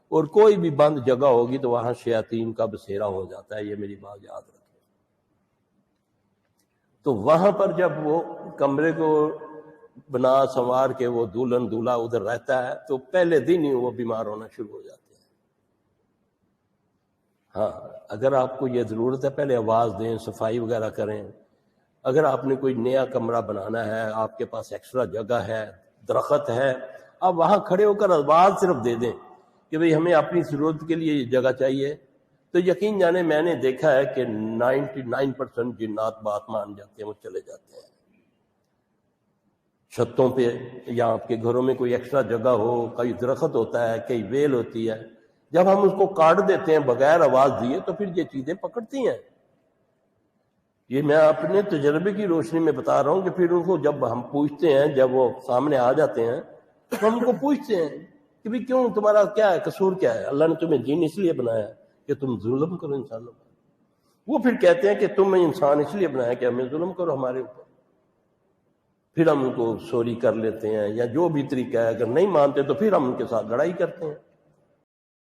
اور کوئی بھی بند جگہ ہوگی تو وہاں شیاطین کا بسیرا ہو جاتا ہے، یہ میری بات یاد رکھیں۔ تو وہاں پر جب وہ کمرے کو بنا سنوار کے وہ دلہن دولہا ادھر رہتا ہے تو پہلے دن ہی وہ بیمار ہونا شروع ہو جاتے ہیں۔ ہاں، اگر آپ کو یہ ضرورت ہے پہلے آواز دیں، صفائی وغیرہ کریں۔ اگر آپ نے کوئی نیا کمرہ بنانا ہے، آپ کے پاس ایکسٹرا جگہ ہے، درخت ہے، آپ وہاں کھڑے ہو کر آواز صرف دے دیں کہ بھئی ہمیں اپنی ضرورت کے لیے یہ جگہ چاہیے، تو یقین جانے میں نے دیکھا ہے کہ 99% جنات بات مان جاتے ہیں، وہ چلے جاتے ہیں۔ چھتوں پہ یا آپ کے گھروں میں کوئی ایکسٹرا جگہ ہو، کئی درخت ہوتا ہے، کئی ویل ہوتی ہے، جب ہم اس کو کاٹ دیتے ہیں بغیر آواز دیے تو پھر یہ چیزیں پکڑتی ہیں۔ یہ میں اپنے تجربے کی روشنی میں بتا رہا ہوں کہ پھر ان کو جب ہم پوچھتے ہیں، جب وہ سامنے آ جاتے ہیں تو ہم ان کو پوچھتے ہیں کہ بھی کیوں، تمہارا کیا ہے، قصور کیا ہے؟ اللہ نے تمہیں جن اس لیے بنایا کہ تم ظلم کرو انسانوں پر۔ وہ پھر کہتے ہیں کہ تم انسان اس لیے بنایا کہ ہمیں ظلم کرو ہمارے اوپر۔ پھر ہم ان کو سوری کر لیتے ہیں یا جو بھی طریقہ ہے، اگر نہیں مانتے تو پھر ہم ان کے ساتھ لڑائی کرتے ہیں۔